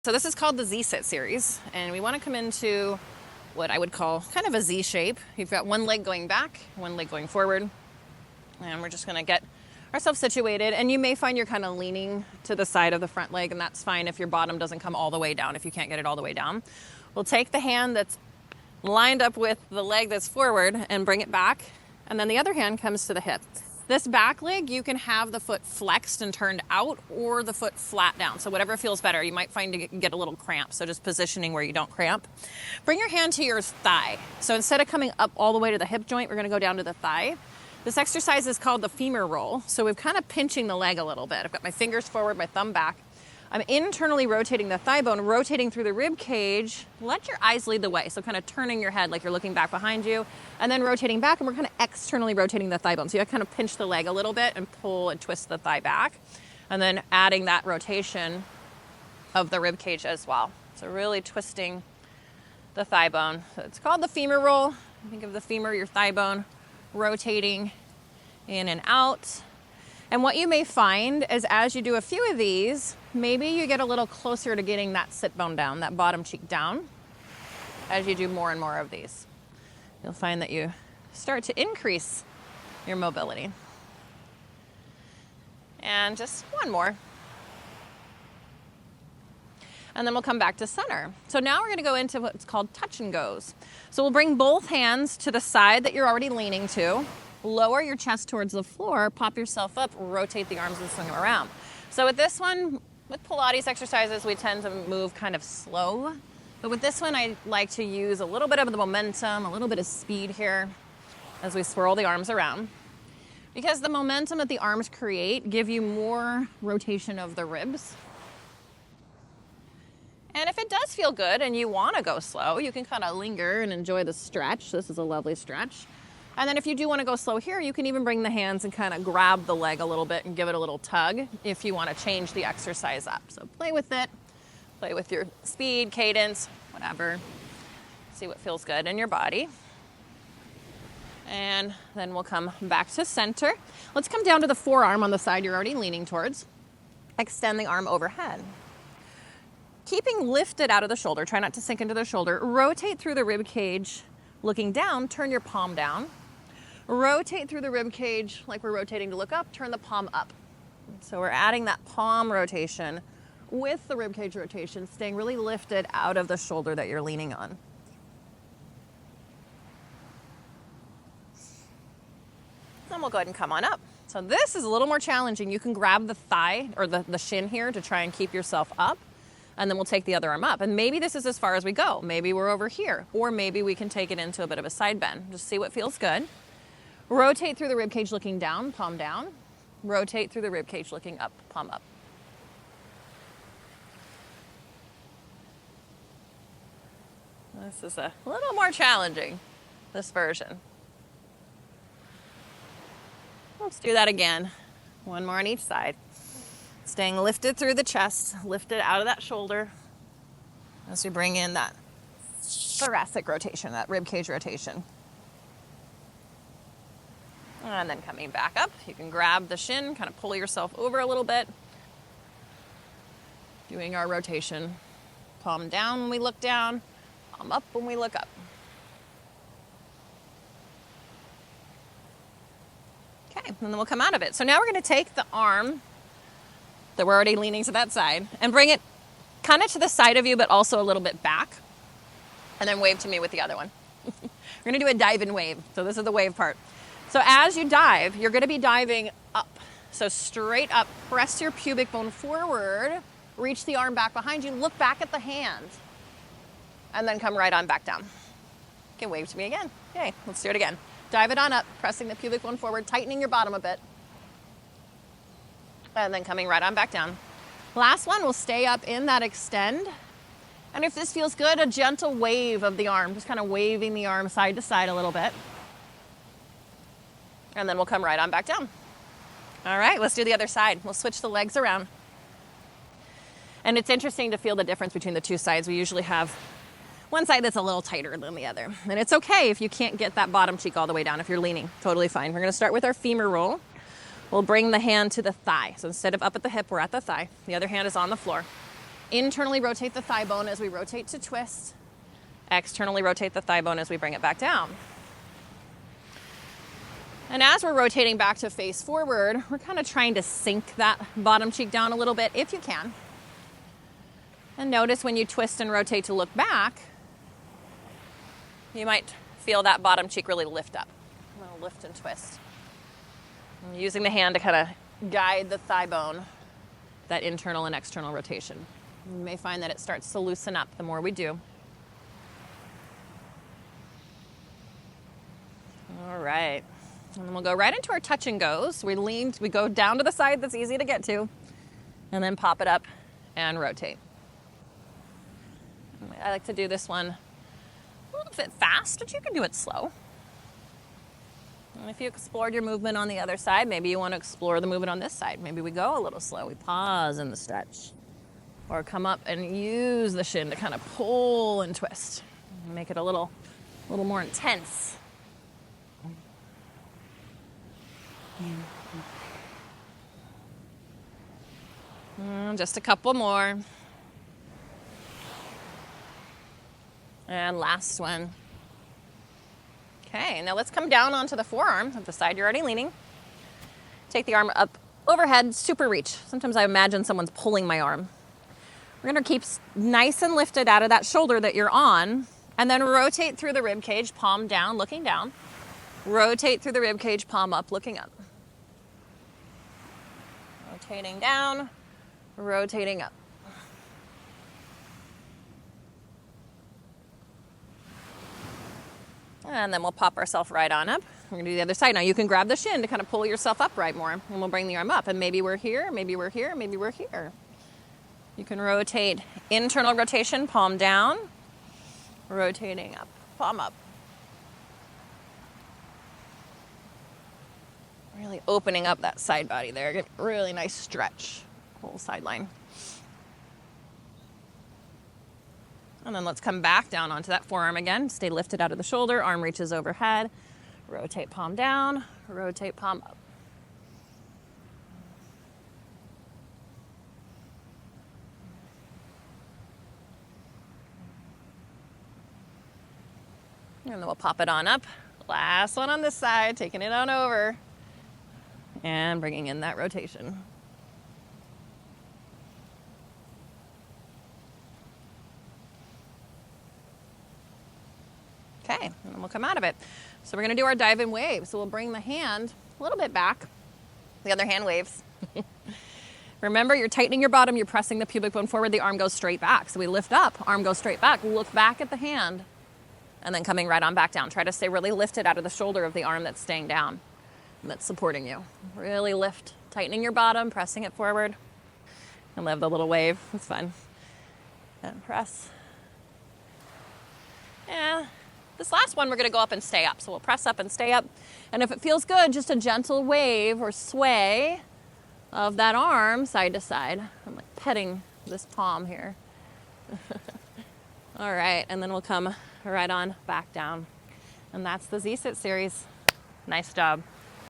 So this is called the Z-sit series, and we want to come into what I would call kind of a Z shape. You've got one leg going back, one leg going forward, and we're just going to get ourselves situated. And you may find you're kind of leaning to the side of the front leg, and that's fine if your bottom doesn't come all the way down, if you can't get it all the way down. We'll take the hand that's lined up with the leg that's forward and bring it back, and then the other hand comes to the hip. This back leg, you can have the foot flexed and turned out or the foot flat down. So whatever feels better. You might find you get a little cramp, so just positioning where you don't cramp. Bring your hand to your thigh. So instead of coming up all the way to the hip joint, we're gonna go down to the thigh. This exercise is called the femur roll. So we're kind of pinching the leg a little bit. I've got my fingers forward, my thumb back. I'm internally rotating the thigh bone, rotating through the rib cage. Let your eyes lead the way. So kind of turning your head like you're looking back behind you, and then rotating back, and we're kind of externally rotating the thigh bone. So you kind of pinch the leg a little bit and pull and twist the thigh back, and then adding that rotation of the rib cage as well. So really twisting the thigh bone. So it's called the femur roll. Think of the femur, your thigh bone, rotating in and out. And what you may find is as you do a few of these, maybe you get a little closer to getting that sit bone down, that bottom cheek down, as you do more and more of these. You'll find that you start to increase your mobility. And just one more. And then we'll come back to center. So now we're gonna go into what's called touch and goes. So we'll bring both hands to the side that you're already leaning to. Lower your chest towards the floor, pop yourself up, rotate the arms and swing them around. So with this one, with Pilates exercises, we tend to move kind of slow. But with this one, I like to use a little bit of the momentum, a little bit of speed here as we swirl the arms around. Because the momentum that the arms create give you more rotation of the ribs. And if it does feel good and you want to go slow, you can kind of linger and enjoy the stretch. This is a lovely stretch. And then if you do want to go slow here, you can even bring the hands and kind of grab the leg a little bit and give it a little tug if you want to change the exercise up. So play with it, play with your speed, cadence, whatever. See what feels good in your body. And then we'll come back to center. Let's come down to the forearm on the side you're already leaning towards. Extend the arm overhead. Keeping lifted out of the shoulder, try not to sink into the shoulder. Rotate through the rib cage, looking down, turn your palm down. Rotate through the rib cage like we're rotating to look up, turn the palm up. So we're adding that palm rotation with the rib cage rotation, staying really lifted out of the shoulder that you're leaning on. Then we'll go ahead and come on up. So this is a little more challenging. You can grab the thigh or the shin here to try and keep yourself up. And then we'll take the other arm up. And maybe this is as far as we go. Maybe we're over here. Or maybe we can take it into a bit of a side bend. Just see what feels good. Rotate through the rib cage looking down, palm down. Rotate through the rib cage looking up, palm up. This is a little more challenging, this version. Let's do that again. One more on each side. Staying lifted through the chest, lifted out of that shoulder as we bring in that thoracic rotation, that rib cage rotation. And then coming back up, you can grab the shin, kind of pull yourself over a little bit. Doing our rotation. Palm down when we look down, palm up when we look up. Okay, and then we'll come out of it. So now we're going to take the arm that we're already leaning to that side and bring it kind of to the side of you, but also a little bit back. And then wave to me with the other one. We're going to do a dive and wave. So this is the wave part. So as you dive, you're going to be diving up. So straight up, press your pubic bone forward, reach the arm back behind you, look back at the hand, and then come right on back down. You can wave to me again. Okay, let's do it again. Dive it on up, pressing the pubic bone forward, tightening your bottom a bit, and then coming right on back down. Last one, we'll stay up in that extend. And if this feels good, a gentle wave of the arm, just kind of waving the arm side to side a little bit. And then we'll come right on back down. All right, let's do the other side. We'll switch the legs around. And it's interesting to feel the difference between the two sides. We usually have one side that's a little tighter than the other. And it's okay if you can't get that bottom cheek all the way down if you're leaning. Totally fine. We're gonna start with our femur roll. We'll bring the hand to the thigh. So instead of up at the hip, we're at the thigh. The other hand is on the floor. Internally rotate the thigh bone as we rotate to twist. Externally rotate the thigh bone as we bring it back down. And as we're rotating back to face forward, we're kind of trying to sink that bottom cheek down a little bit if you can. And notice when you twist and rotate to look back, you might feel that bottom cheek really lift up. I'm going to lift and twist. I'm using the hand to kind of guide the thigh bone, that internal and external rotation. You may find that it starts to loosen up the more we do. All right. And then we'll go right into our touch and goes. We go down to the side that's easy to get to, and then pop it up and rotate. I like to do this one a little bit fast, but you can do it slow. And if you explored your movement on the other side, maybe you want to explore the movement on this side. Maybe we go a little slow. We pause in the stretch. Or come up and use the shin to kind of pull and twist. Make it a little more intense. Just a couple more. And last one. Okay, now let's come down onto the forearm of the side you're already leaning. Take the arm up overhead, super reach. Sometimes I imagine someone's pulling my arm. We're gonna keep nice and lifted out of that shoulder that you're on, and then rotate through the rib cage, palm down, looking down. Rotate through the rib cage, palm up, looking up. Rotating down, rotating up. And then we'll pop ourselves right on up. We're gonna do the other side. Now you can grab the shin to kind of pull yourself upright more, and we'll bring the arm up. And maybe we're here, maybe we're here, maybe we're here. You can rotate, internal rotation, palm down, rotating up, palm up. Really opening up that side body there. Get a really nice stretch, whole side line. And then let's come back down onto that forearm again. Stay lifted out of the shoulder, arm reaches overhead. Rotate palm down, rotate palm up. And then we'll pop it on up. Last one on this side, taking it on over. And bringing in that rotation. Okay, and then we'll come out of it. So we're gonna do our dive and wave. So we'll bring the hand a little bit back. The other hand waves. Remember, you're tightening your bottom, you're pressing the pubic bone forward, the arm goes straight back. So we lift up, arm goes straight back, look back at the hand, and then coming right on back down. Try to stay really lifted out of the shoulder of the arm that's staying down, that's supporting you. Really lift, tightening your bottom, pressing it forward. I love the little wave, it's fun. And press. Yeah. This last one, we're gonna go up and stay up. So we'll press up and stay up. And if it feels good, just a gentle wave or sway of that arm side to side. I'm like petting this palm here. All right, and then we'll come right on back down. And that's the Z-Sit series. Nice job.